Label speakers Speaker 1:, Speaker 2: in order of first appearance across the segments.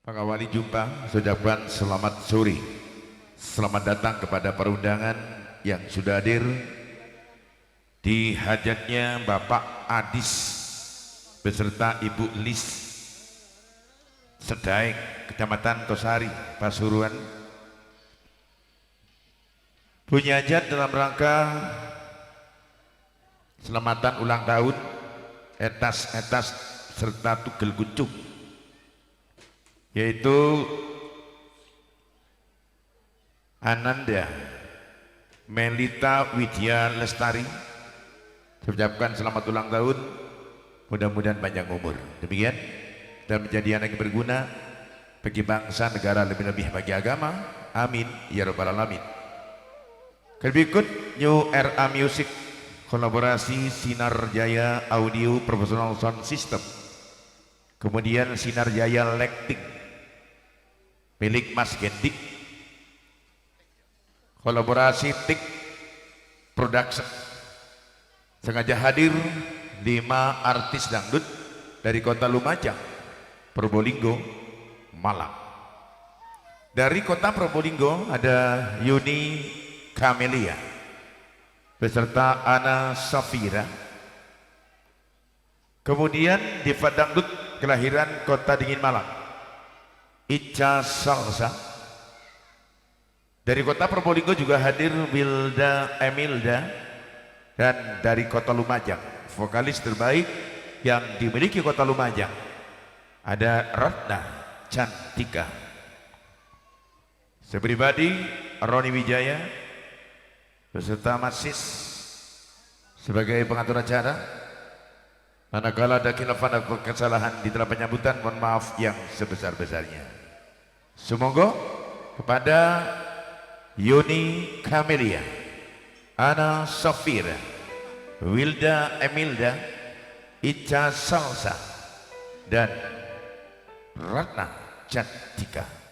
Speaker 1: Mengawali jumpa, saya ucapkan selamat sore. Selamat datang kepada para undangan yang sudah hadir di hajatnya Bapak Adis beserta Ibu Lis Sedaek, Kecamatan Tosari, Pasuruan. Punya hajat dalam rangka selamatan ulang tahun etas-etas serta tugel kucuk, yaitu Ananda Melita Widya Lestari. Saya ucapkan selamat ulang tahun, mudah-mudahan panjang umur. Demikian, dan menjadi anak yang berguna bagi bangsa, negara, lebih-lebih bagi agama. Amin ya rabbal alamin. Berikut New Era Music, kolaborasi Sinar Jaya Audio Professional Sound System, kemudian Sinar Jaya Lighting milik Mas Gendik, kolaborasi Tik Production. Sengaja hadir 5 artis dangdut dari kota Lumajang, Probolinggo, Malang. Dari kota Probolinggo ada Yuni Camelia beserta Ana Safira. Kemudian Diva Dangdut kelahiran kota Dingin Malang, Ica Salsa. Dari kota Probolinggo juga hadir Wilda Emilda, dan dari kota Lumajang vokalis terbaik yang dimiliki kota Lumajang ada Ratna Cantika. Saya pribadi Roni Wijaya beserta Masis sebagai pengatur acara. Manakala ada khilafan atau kesalahan di dalam penyambutan, mohon maaf yang sebesar-besarnya. Semoga kepada Yuni Camelia, Ana Safira, Wilda Emilda, Ica Salsa, dan Ratna Cantika.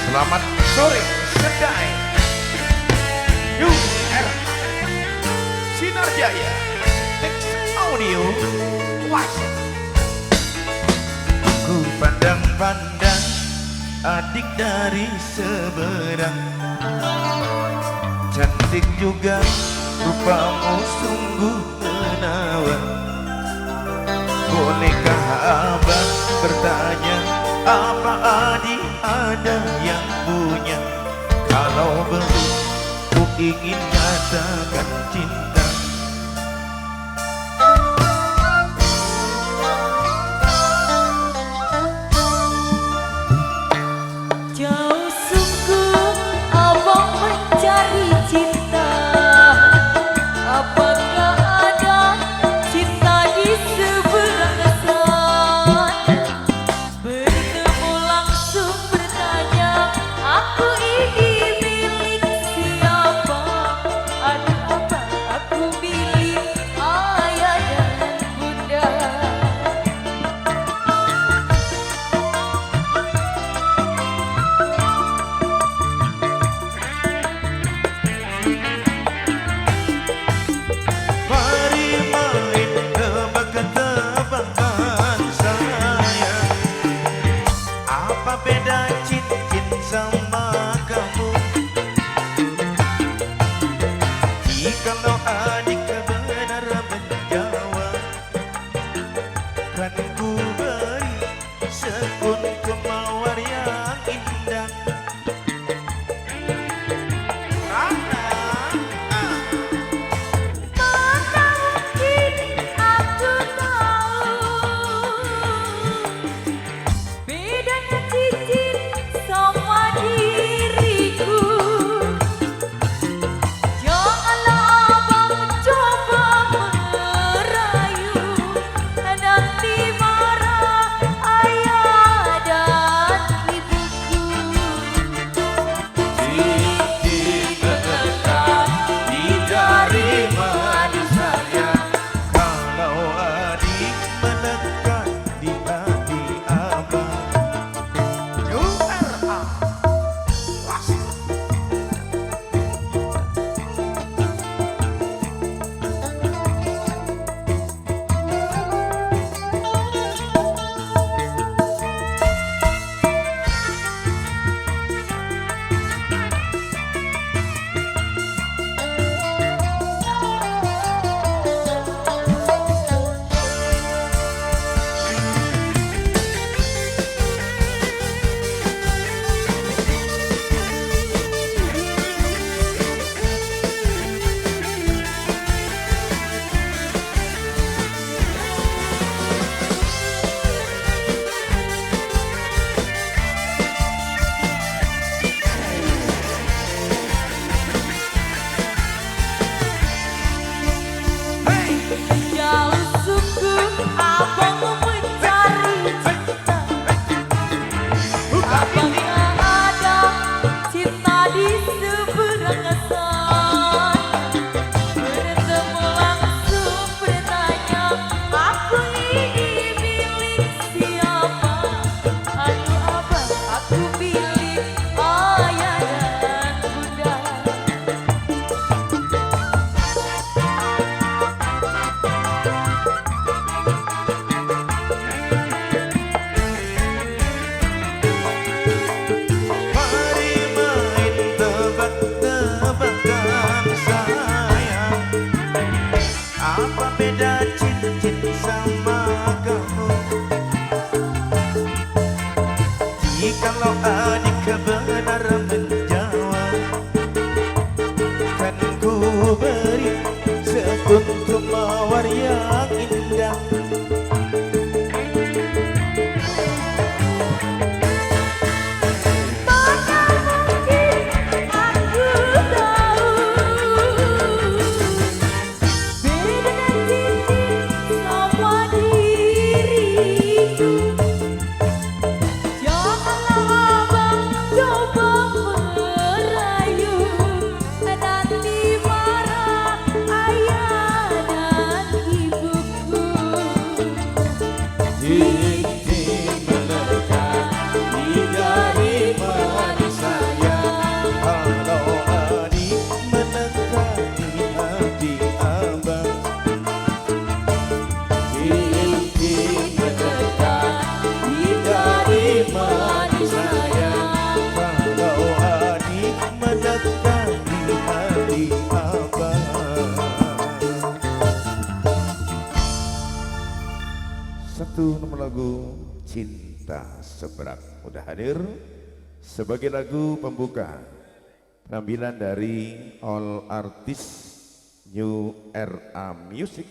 Speaker 1: Selamat sore Sedaek, New Era Sinar Jaya Teks Audio Wasit. Ku pandang-pandang adik dari seberang, cantik juga rupamu sungguh menawan. Bolehkah abang bertanya, apa adik ada yang punya? Kalau belum, ku ingin nyatakan cinta.
Speaker 2: Jauh sungguh abang mencari cinta. Apakah ada cinta di seberang sana? Bertemu langsung bertanya, aku ini milik siapa? Aduh abang, aku
Speaker 1: satu nomor lagu Cinta Seberang udah hadir sebagai lagu pembuka penampilan dari All Artist New Era Music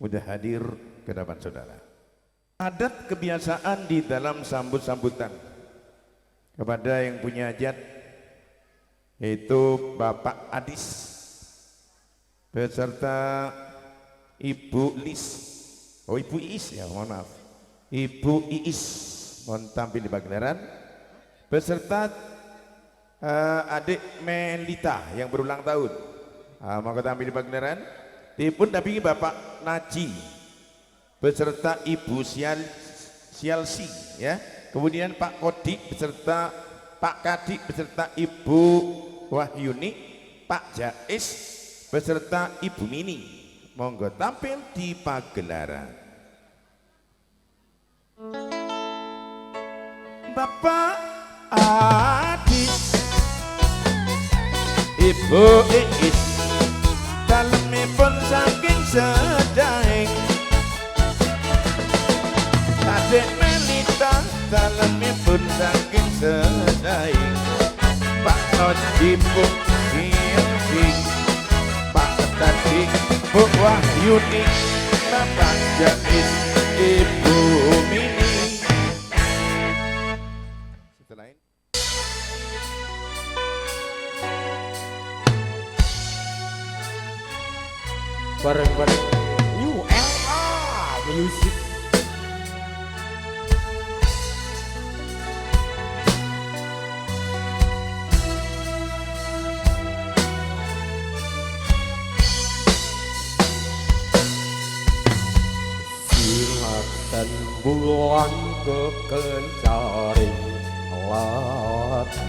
Speaker 1: udah hadir ke depan saudara. Adat kebiasaan di dalam sambut-sambutan kepada yang punya hajat yaitu Bapak Adis beserta Ibu Lis, oh Ibu Iis ya, mohon maaf, Ibu Iis mohon tampil di pagelaran beserta adik Melita yang berulang tahun, mau tampil di pagelaran. Dipun dampingi Bapak Naji beserta Ibu Sialsi ya, kemudian Pak Kodi beserta Pak Kadi beserta Ibu Wahyuni, Pak Jais beserta Ibu Mini, monggo tampil di pagelaran. Bapak Adis, Ibu Iis, dalemipun saking sedaing. Adik Melita, dalemipun saking sedaing. Pak Kodi pun siaping, Pak Tadi Bu Wahyuni, Bapak Jais, Ibu Mini. Setelah ini
Speaker 3: bareng-bareng New Era Music. Silatan bulan kekencaring lati,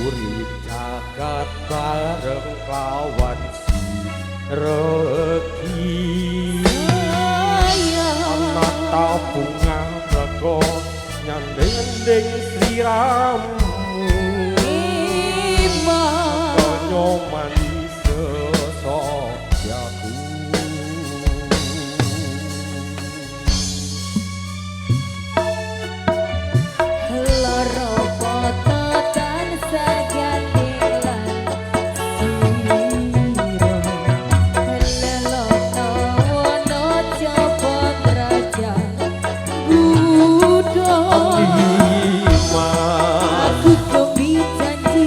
Speaker 3: urip jagat bareng lawan reki. Anak tabunga rego nyandeng sliramu, konyo manis sesokyaku.
Speaker 2: Loro foto tan sagandelan siro, lelono wono coba raja Buddha. Aku kemi janji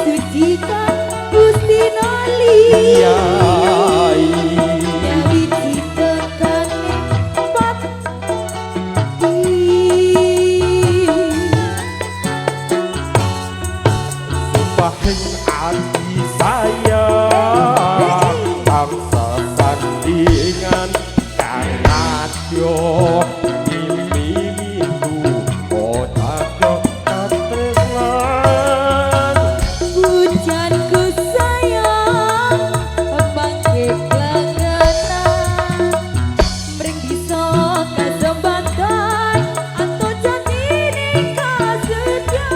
Speaker 2: suci kan Gusti Nali. Nyawi ciptakane pati.
Speaker 3: Sumpahin hati saya bangsa sandingan karena yo mimpi-mimpiku otak ketresnan.
Speaker 2: Hujanku sayang pangke klangenan, mring bisa kasembatan atau jatine kasedan.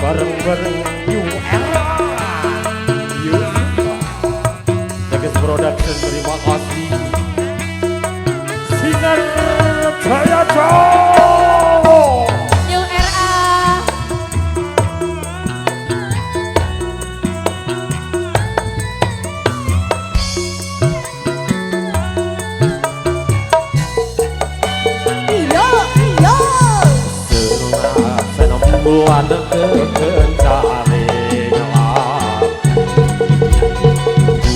Speaker 3: Bareng-bareng New Era Music Tegas Production, terima kasih. Sinar Jaya Jawa.
Speaker 2: New Era. Iya, iya.
Speaker 3: Senang bulan kekencaring lati,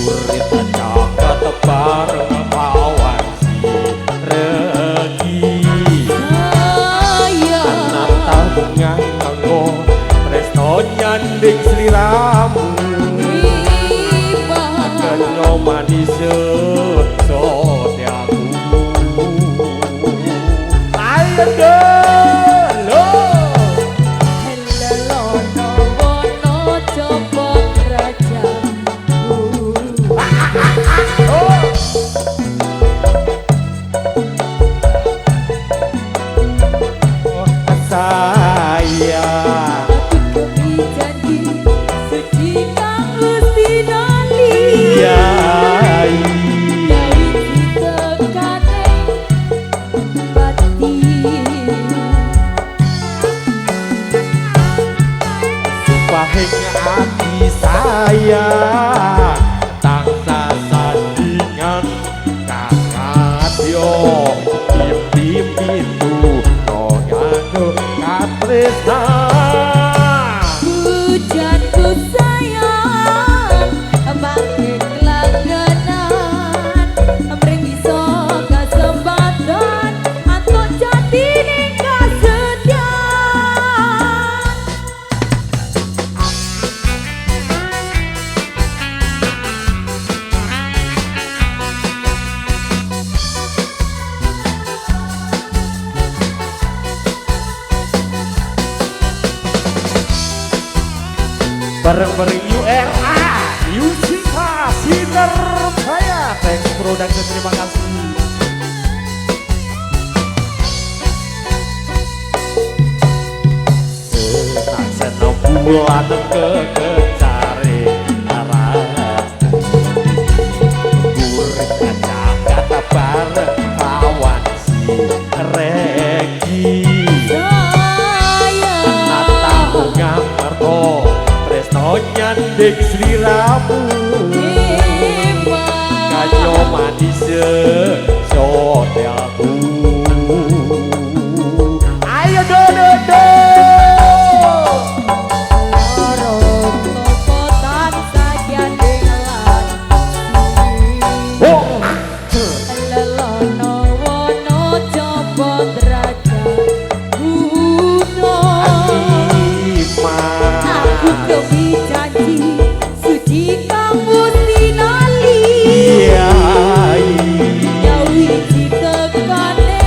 Speaker 3: urip jagat bareng lawan reki. Anak tabungan kanggo tresno nyanding sliramu, kenyo manis sesokyaku. Ayo dulu.
Speaker 2: Lelono wono coba raja
Speaker 3: Saya
Speaker 2: aku kemi janji
Speaker 3: sayang tangsa sandingan kakadyo tim itu noyano katresnan
Speaker 2: Hujanku sayang bangke kelangganan mreng iso kesempatan antuk jadi ning kasediaan
Speaker 3: bareng-bareng URA Yusita Sinar Jaya. Thanks production, terima kasih. Tak senang bulan kecari arah Gurih kaca kata bareng kawan si Regi Natamu ngamarto Tresno nyandek sliramu Kanyo manis sodelku Ayo do
Speaker 2: lorong topotan sakian dengan
Speaker 3: Oh
Speaker 2: lelono wono coba derajat gunung aku demi janji suci kamu sinali
Speaker 3: Iya
Speaker 2: jauhi citekane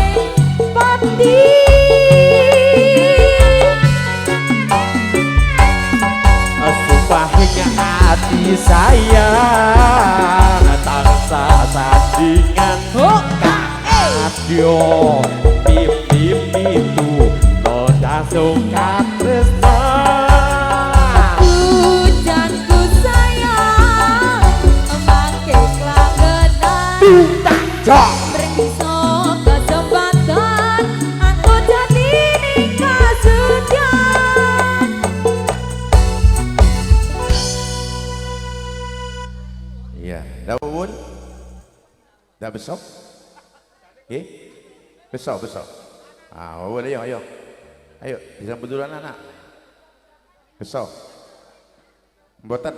Speaker 2: pati
Speaker 3: sumpah hingga hati sayang tangsa sandingan kadyo pim itu noda suka tresnan
Speaker 2: hujanku sayang bangke kelangganan mreng iso kesempatan aku jadi ning kasediaan
Speaker 1: Iya, daun. Dah besok. Besok. Ah, ayo. Ayo, disambut dulu anak. Besok. Mboten.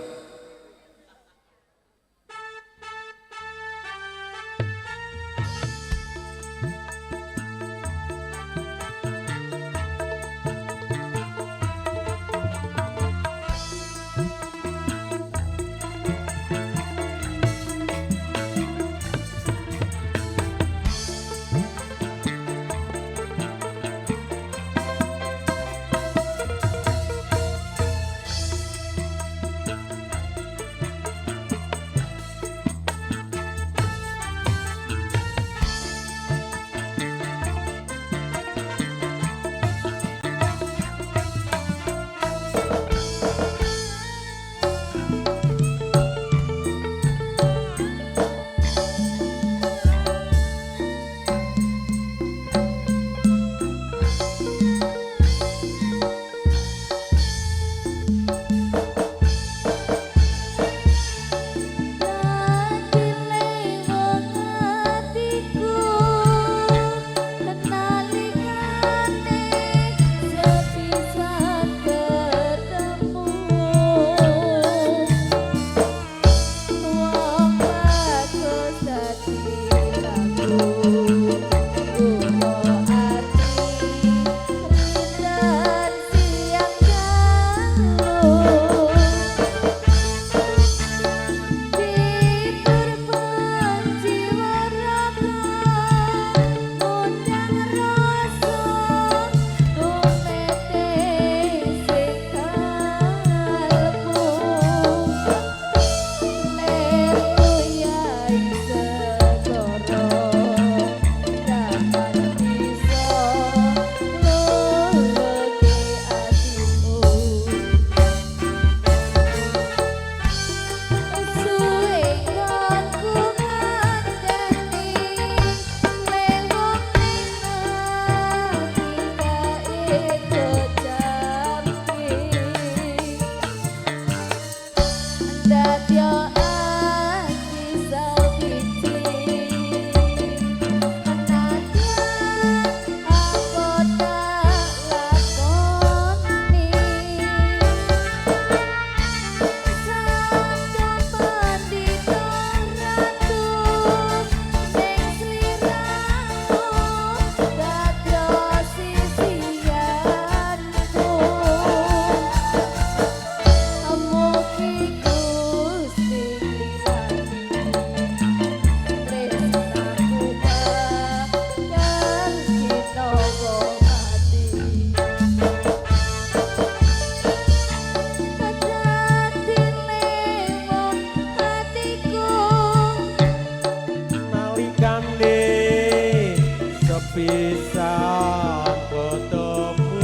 Speaker 3: jarang ketemu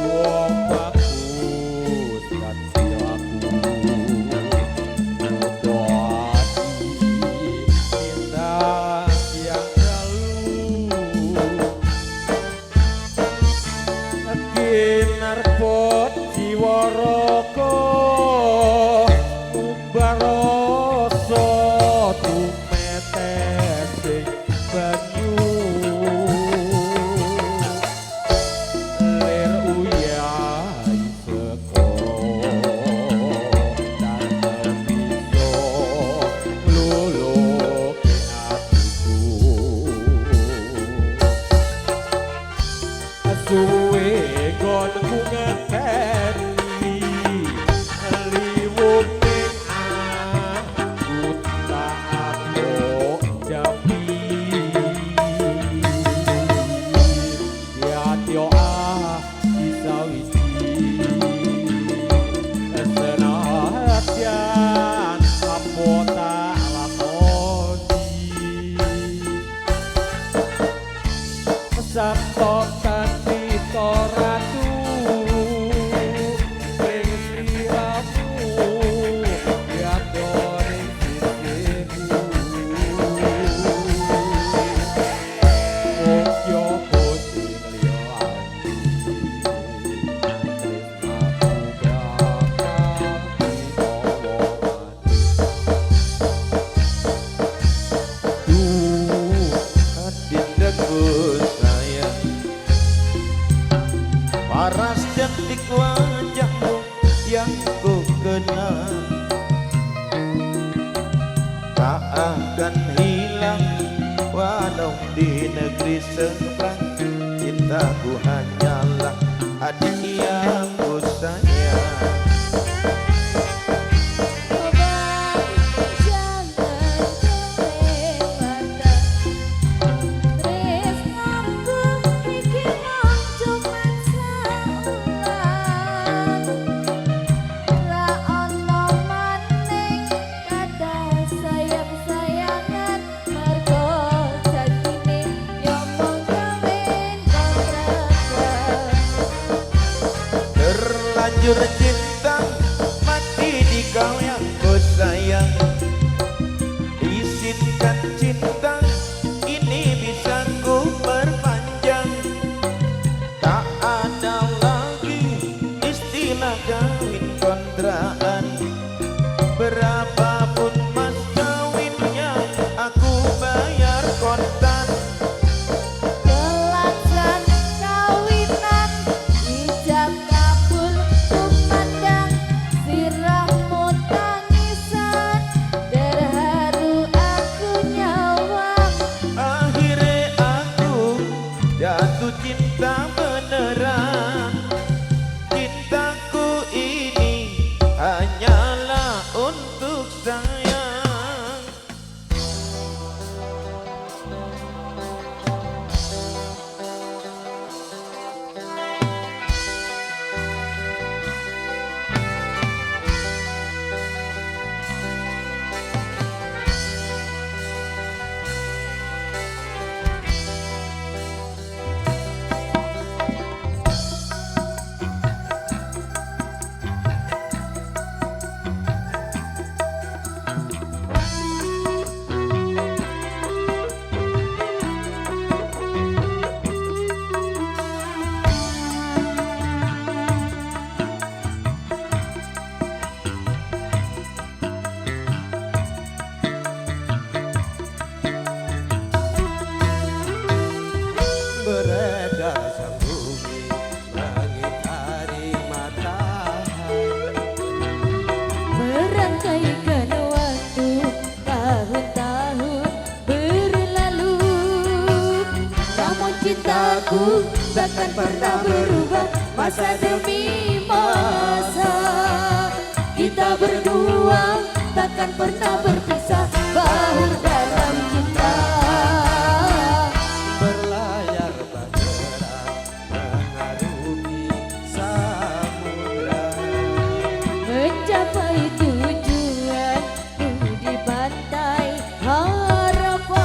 Speaker 3: wong bagus dan siaku doati cinta yang lalu kinar pot jiwaroko baroso tumetes sing banyu lir uyai sekoro dan bisa ngluluki atiku suwe gonku ngenteni liwung ning aku tak kok japi ya tio bisa wiji senatian apa tak lakoni sakok kanthi toratu ing sliramu ya dore sisiku wong yo putih liyo ati
Speaker 1: paras cantik wajahmu yang ku kenal tak akan hilang walau di negeri seberang. Cintaku hanyalah adik yang ku sayang. Terlanjur cinta mati di kau yang ku sayang. Izinkan cinta ini bisa ku perpanjang. Tak ada lagi istilah kawin kontraan. Berapapun mas kawinnya aku bayar kontan. Jatuh cinta beneran. Cintaku ini hanyalah untuk sayang. Beredar sang bumi, langit hari matahari.
Speaker 2: Merangkaikan waktu, tahun-tahun berlalu. Namun cintaku takkan pernah berubah masa demi masa. Kita berdua takkan pernah berpisah, bahu dalam cinta.
Speaker 3: berlayar bahtera mengarungi samudra.
Speaker 2: Mencapai tujuan di pantai harapan.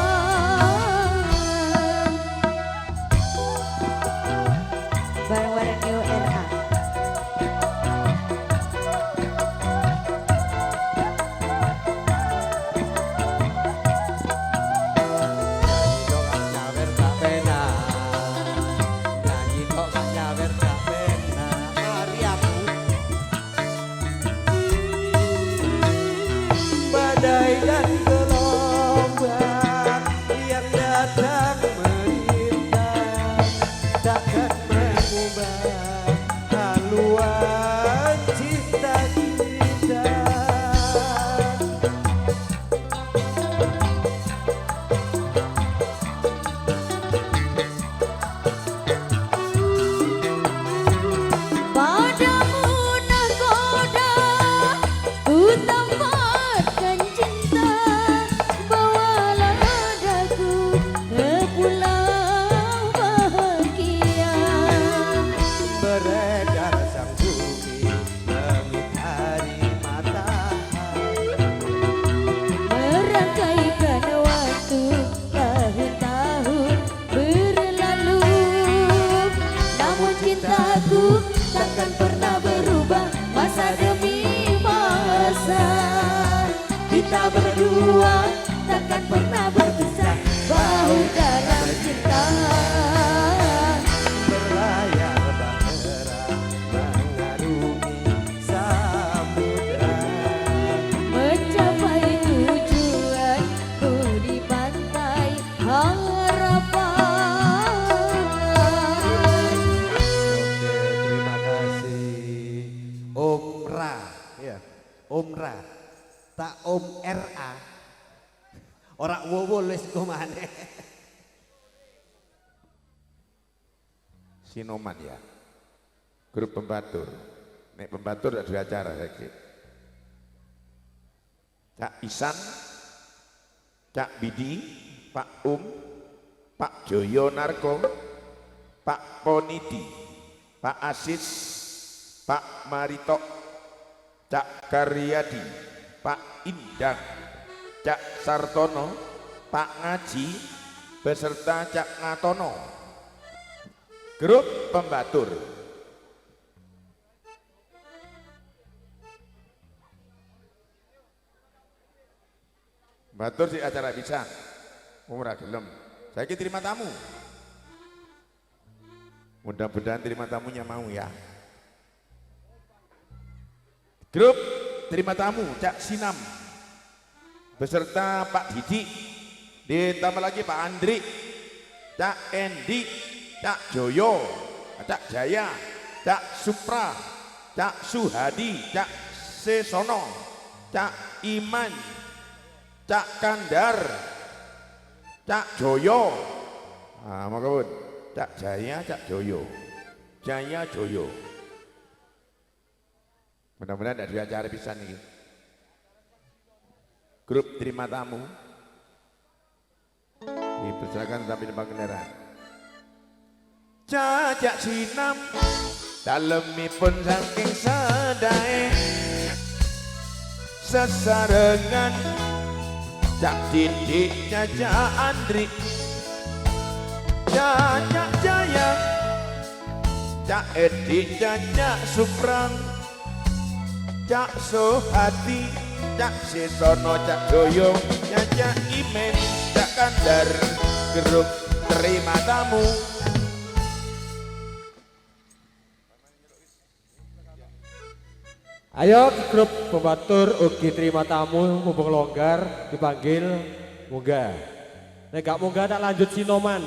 Speaker 4: Ra. Tak Om RA. Ora wowo wis kumane.
Speaker 1: Sinoman ya. Grup pembatur. Nek pembatur ada dua acara saiki. Cak Isan, Cak Bidi, Pak Pak Joyo Narko, Pak Poniti, Pak Asis, Pak Marito, Cak Karyadi, Pak Indang, Cak Sartono, Pak Ngaji, beserta Cak Ngatono. Grup pembatur. Batur di acara bisa. Ora gelem. Saiki terima tamu. Mudah-mudahan terima tamunya mau ya. Grup terima tamu Cak Sinam beserta Pak Didi, ditambah lagi Pak Andri, Cak Endi, Cak Joyo, Cak Jaya, Cak Supra, Cak Suhadi, Cak Sesono, Cak Iman, Cak Kandar, Cak Joyo, makapun, Cak Jaya, Cak Joyo, Jaya Joyo. Mudah-mudahan ada dua acara pisan nih. Grup terima tamu dipersilakan sampai depan kendaraan. Cacak Sinam dalemipun saking sadae sesarengan Cak Didi, Cak Andri, Cak Jaya, Cak Edi, Cak Suprang, Cak Sohati, Cak Sesono, Cak Joyo, Cak Imen, Cak Kandar. Grup terima tamu.
Speaker 3: Ayo grup pembatur ugi terima tamu mumpung longgar dipanggil munggah. Nek gak munggah tak lanjut Sinoman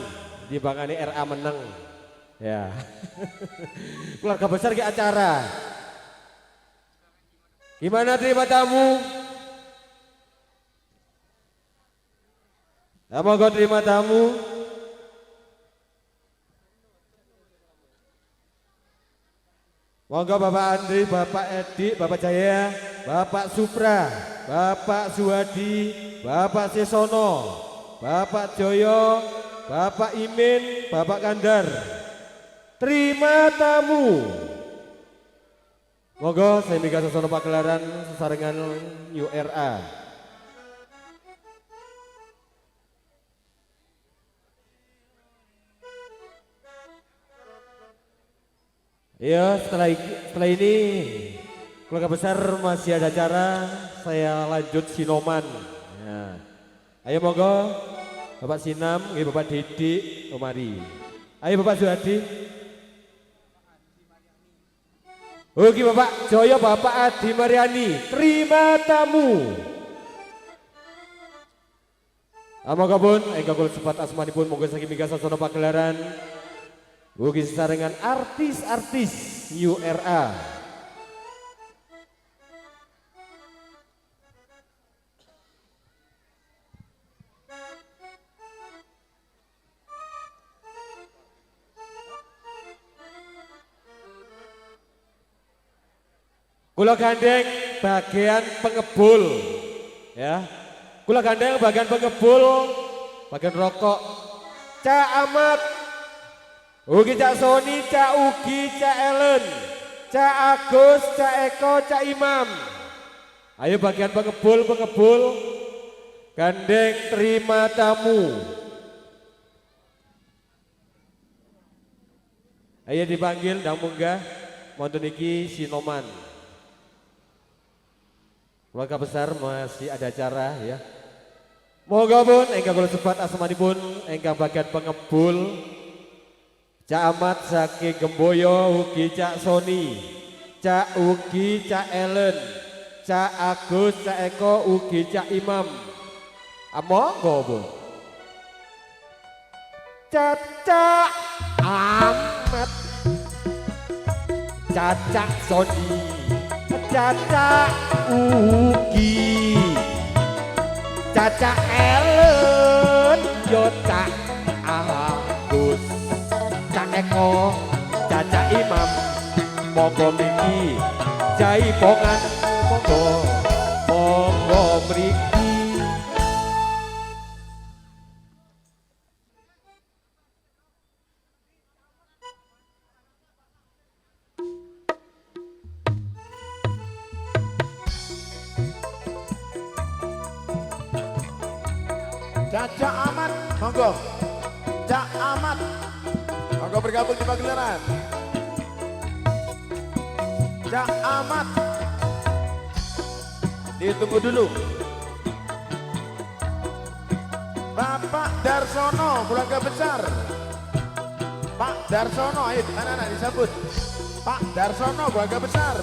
Speaker 3: dibangani RA meneng. Ya. Keluarga besar ke acara. Gimana terima tamu? Ya monggo terima tamu. Monggo Bapak Andri, Bapak Edi, Bapak Jaya, Bapak Supra, Bapak Suwadi, Bapak Sesono, Bapak Joyo, Bapak Imin, Bapak Kandar. Terima tamu. Monggo saya Mika Sesono Pagelaran sesarengan New RA. Ya setelah ini keluarga besar masih ada acara, saya lanjut Sinoman. Ya. Ayo monggo Bapak Sinam, Bapak Didi, Omari. Ayo Bapak Suhadi. Oke Bapak Joyo, Bapak Adi Mariani, terima tamu. Monggo pun, engkau kula sempat asmanipun monggo saking Mika Sesono Pagelaran. Ugi sesarengan artis-artis New RA. Kula gandeng bagian pengebul, ya. Kula gandeng bagian pengebul, bagian rokok. Cak Ahmad, ugi Cak Sony, Cak Ugi, Cak Ellen, Cak Agus, Cak Eko, Cak Imam. Ayo bagian pengebul, gandeng terima tamu. Ayo dipanggil dan munggah, wonten iki Sinoman. Keluarga besar masih ada acara ya. Moga pun engkang kula sebat asmanipun engkang bagian pengebul. Cak Ahmad saking Gemboyo, ugi Cak Sony, Cak Ugi, Cak Ellen, Cak Agus, Cak Eko, ugi Cak Imam. Monggo Bu. Cak Ahmad, Cak Sony, Caca Ugi, Caca Ellen, yo Cak Agus, Cak Eko, Caca Imam, monggo mriki jaipongan, monggo mriki.
Speaker 1: Caca Amat, monggo. Cak Amat, monggo bergabung di pagelaran. Cak Amat, ditunggu dulu. Bapak Darsono, keluarga besar. Pak Darsono, ayo anak-anak disambut. Pak Darsono, keluarga besar.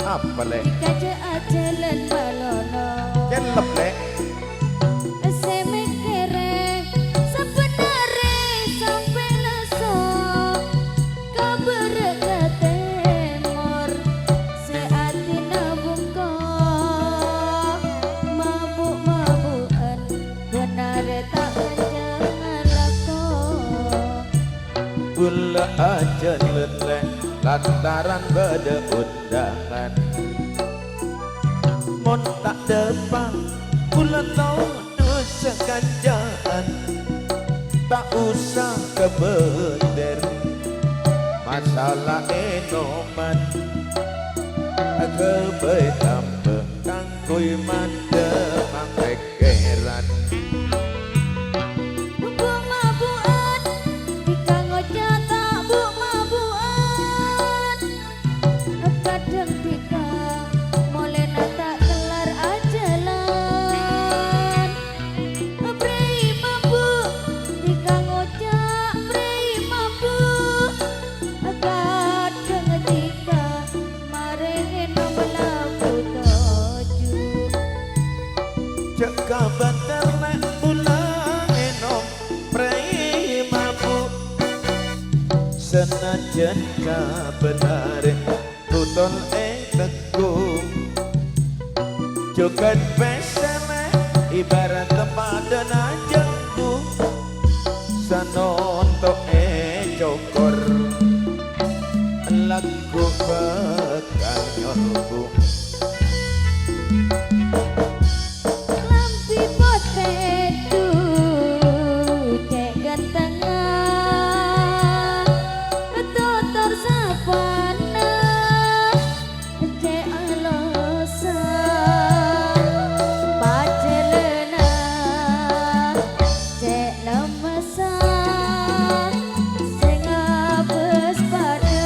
Speaker 1: Apa le?
Speaker 2: Kaca ajalan balono
Speaker 1: Kelep le.
Speaker 2: semekere sebenare sampai leso kabar temor seati nabungko mabuk-mabukan benar tak jangan lako
Speaker 1: Gula aja lele lantaran beda undangan. Mon tak depan bulan tahun dosa kanjaan. Tak usah kebeder masalah enoman. Kebetambah kangkui mande mangkekeran.
Speaker 2: buk-mabukan dikanggo jatah buk-mabukan kadang tika molena tak kelar ajalan prei mabuk dikanggo jak prei mabuk kadang tika marengen melaku toju
Speaker 1: Cek kabar terlek pulang enom prei mabuk. Senajan kabenare tutun teguh. Joget pesele ibarat tepadan ajengku. Sanonto cokor lagu bakal nyolbu.
Speaker 2: lampi potetu cek gantengah tutur sapana cek alosa pacelena cek lemesa sing abes pada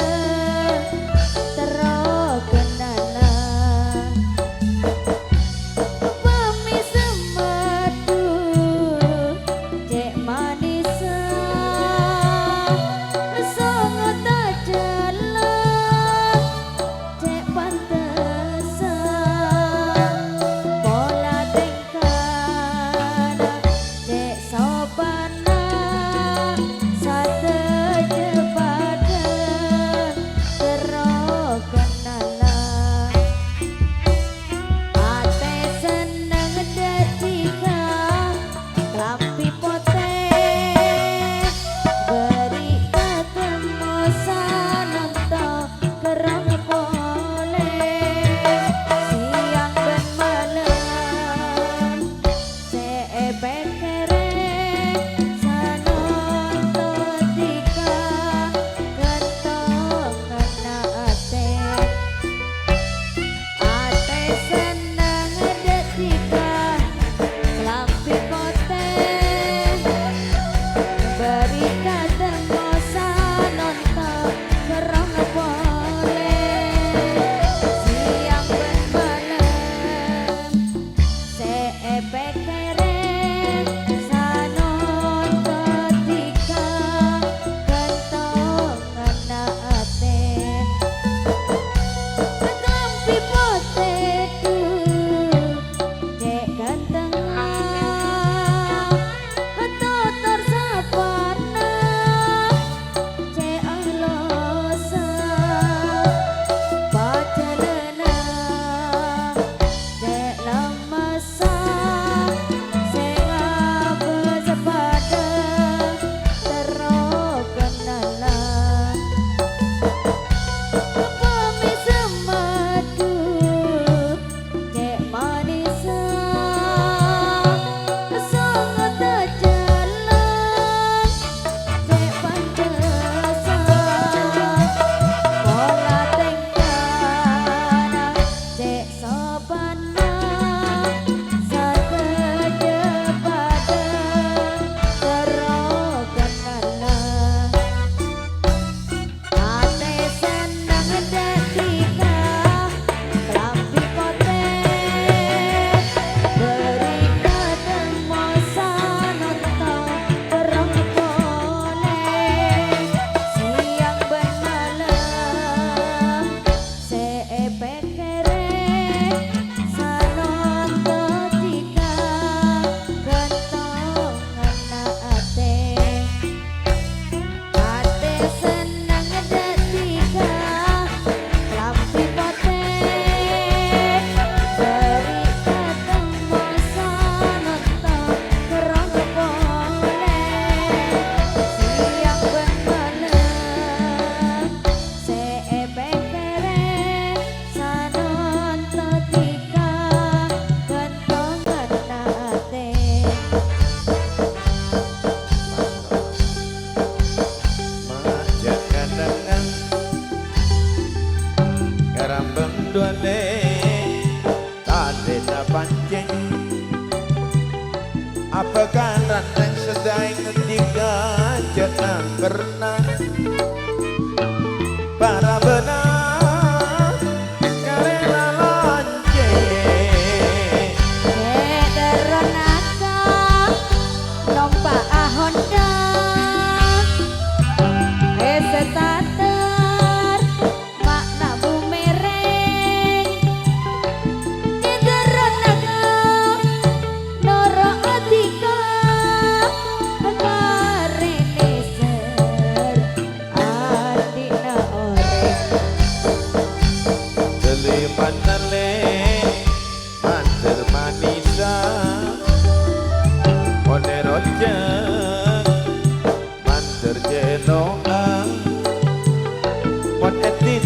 Speaker 2: terokenana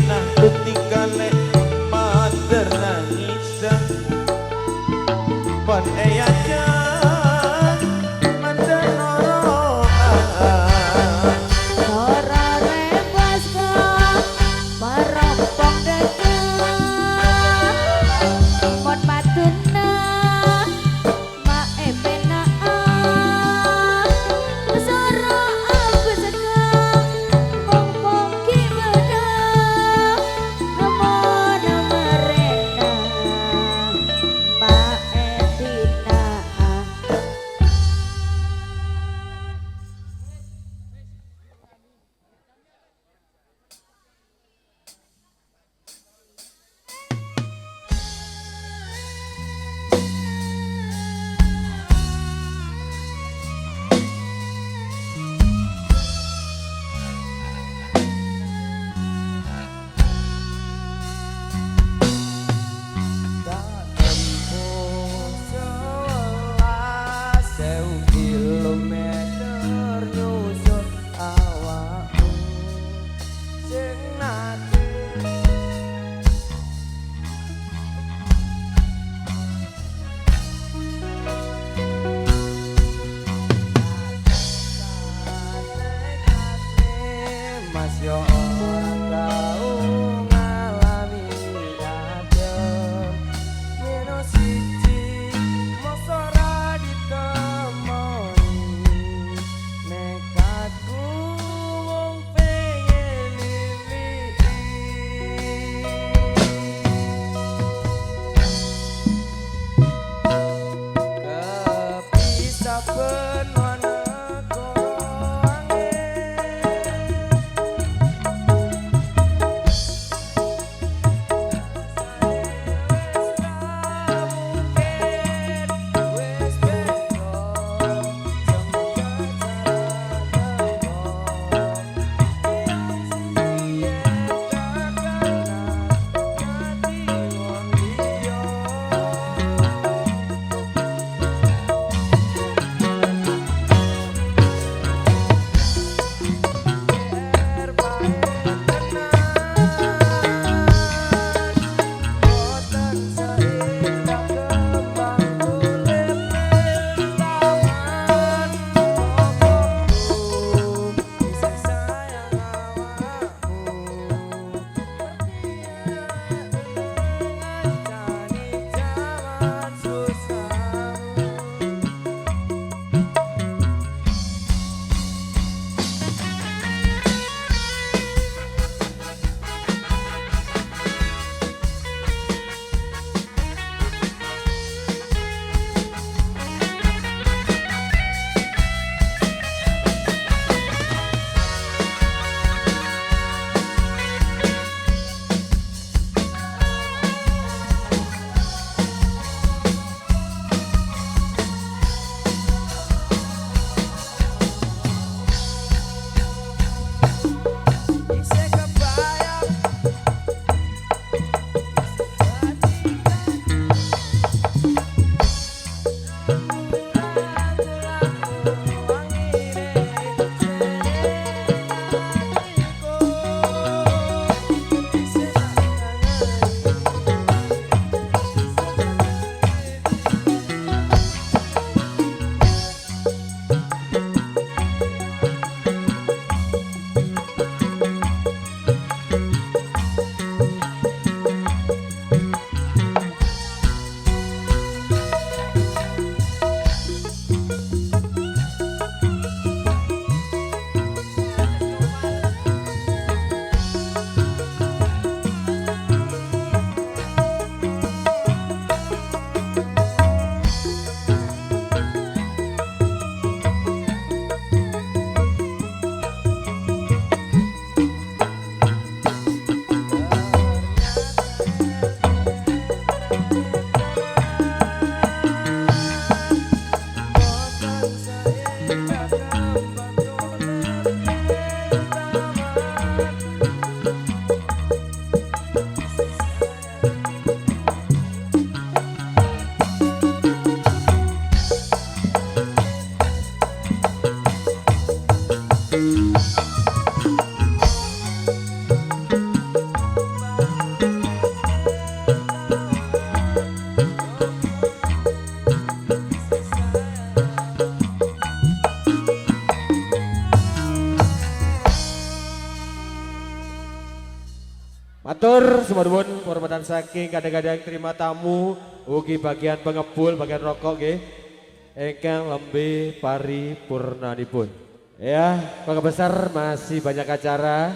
Speaker 5: Nah ketika lek mater nangisan pan eyajan mendenoro
Speaker 2: ora rebas kok merompong dekat mon matuna mae penaan soro aku sedang ngomong gimana amon merena mae tina
Speaker 3: Matur sumawun penghormatan saking kadang-kadang terima tamu ugi bagian pengepul bagian rokok nggih ingkang lembe paripurnanipun. Ya, Keluarga besar masih banyak acara.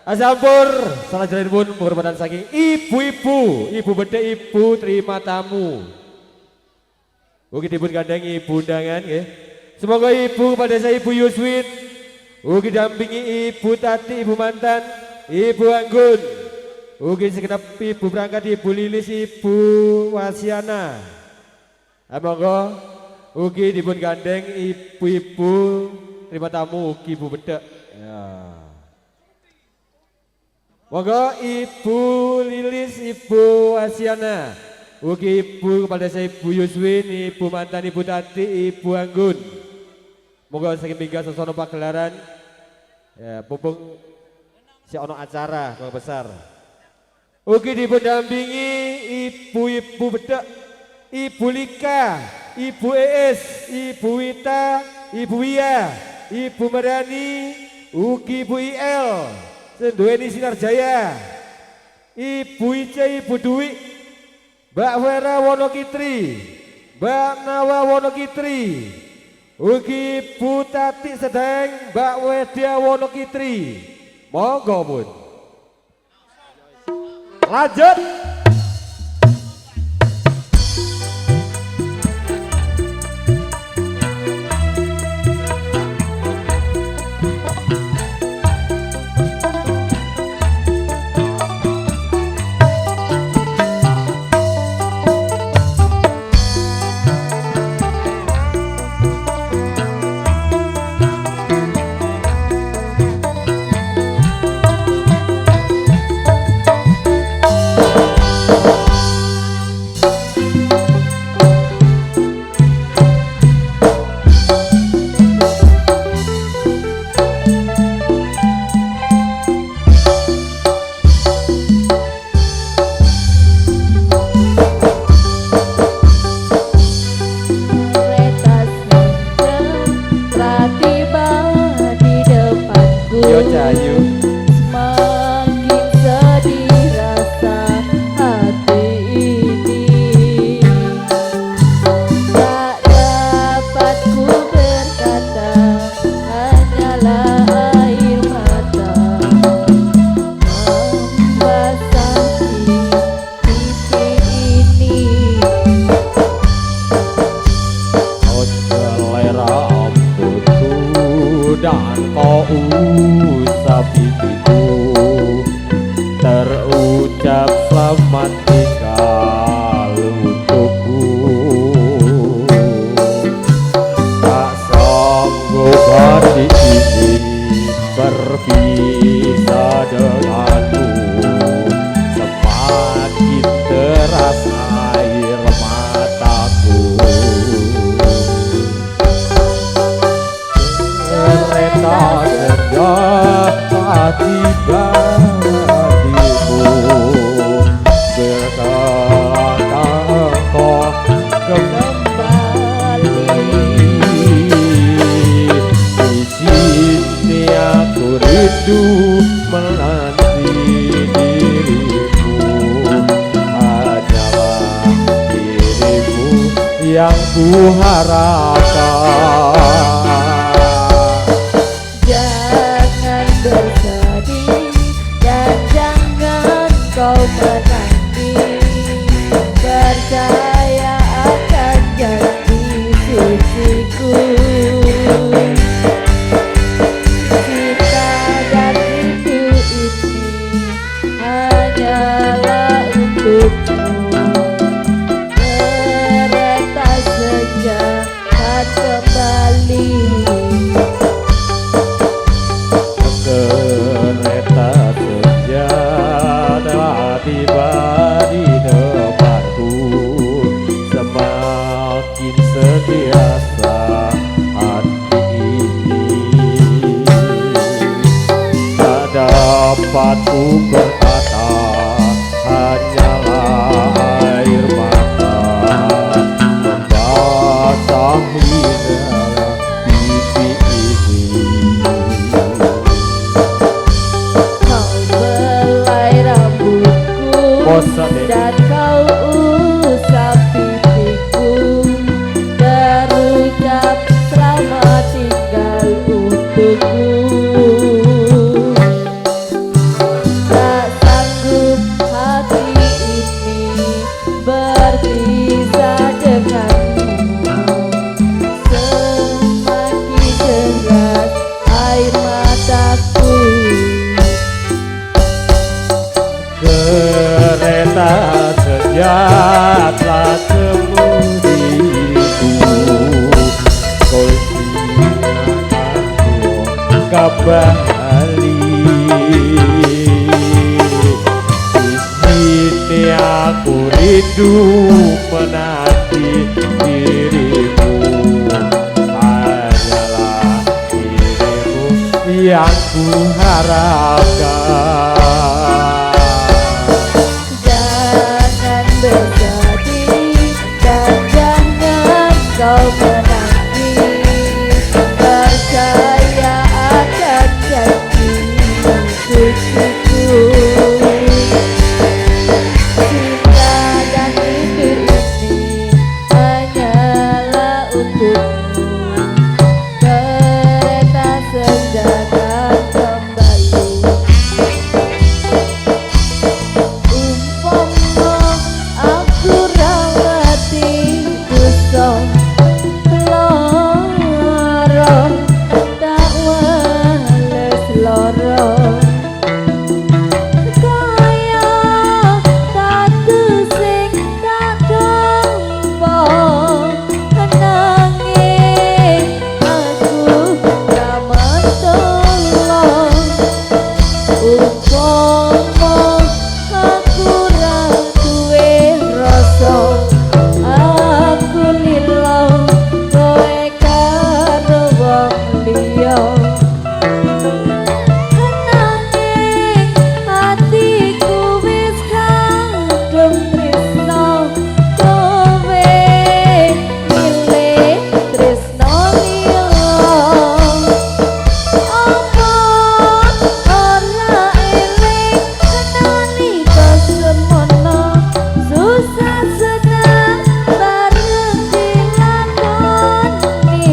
Speaker 3: Asampur salah jalanipun penghormatan saking ibu-ibu, ibu bedhek ibu terima tamu. Ugi dipun gandeng ibu undangan nggih. Semoga ibu pada saya ibu Yuswin ugi dampingi ibu Tati, ibu mantan, ibu Anggun. Ugi segenap ibu berangkat ibu Lilis, ibu Wasiana. Monggo ugi dipun gandeng ibu-ibu terima tamu ugi ibu bedek. Ya. Monggo ibu Lilis, ibu Wasiana. Ugi ibu kepada saya ibu Yuswin, ibu mantan ibu Tati, ibu Anggun. Monggo saking mingga sosono pagelaran. Ya, pupung si ono acara Keluarga besar. Ugi dipun dampingi ibu-ibu bedek, ibu Lika, ibu Ees, ibu Wita, ibu Wia, ibu Mariani, ugi ibu IL, senduweni Sinar Jaya, ibu Ice, ibu Dwi, Mbak Vera Wonokitri, Mbak Nawa Wonokitri, ugi ibu Tati Sedeng, Mbak Wedia Wonokitri. Monggo pun. Lanjut. Yang ku harapkan.
Speaker 2: Jangan bersedih dan jangan kau menangis. Percaya akan janji suciku. Cinta dan rindu ini hanyalah untukmu. Kembali
Speaker 3: kereta senja telah tiba di depanku, semakin setiasa hati ini tak dapat ku berkata, hanyalah air mata membasahi pipi ini.
Speaker 2: kau belai rambut
Speaker 3: poso deh.
Speaker 2: dan kau usap pipiku berucap selamat tinggal untukku. Tak sanggup hati ini berpisah denganmu, semakin deras air mataku.
Speaker 3: Kereta sejak telah kemudiku, kau silakan kembali. Di sini aku rindu menanti dirimu, hanyalah dirimu yang ku harapkan.
Speaker 2: Jangan bersedih dan jangan kau menangis, percaya akan janji suciku. Cinta dan hidup ini hanyalah untukmu, kereta senjata kembali. Umpama aku rawati kusong lorong, tak wales lorong. Kaya tatu sing tak tompo, nanging aku ra mentolong. Umpama aku ra duwe rasa, aku lilo kowe karo wong liya. Nanging hatiku wis kadung tresno kowe, milih tresno liya. Apa ora eling nalika semono susah senang bareng dilakoni.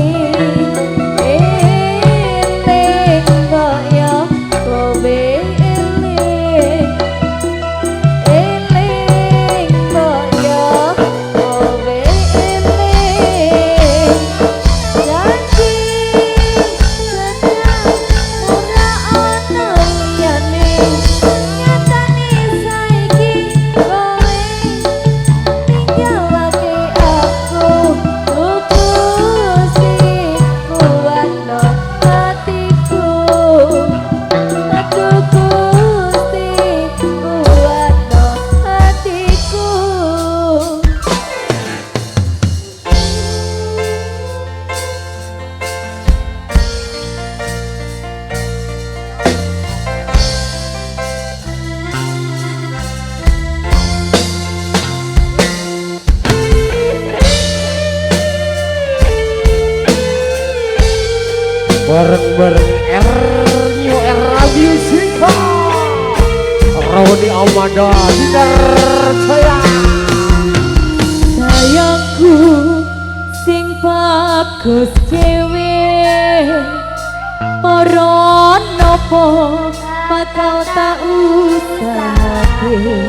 Speaker 2: Eling kok ya kowe eling, eling kok ya kowe eling. Janji senang ora ana liyane, nyatane saiki kowe ninggalake aku. Gusti kuatno hatiku, aduh Gusti kuatno hatiku.
Speaker 3: Bareng-bareng New Era Music Roni Amanda Dinar Jaya.
Speaker 2: Sayangku sing bagus dhewe, ora napa bakal tak usahake.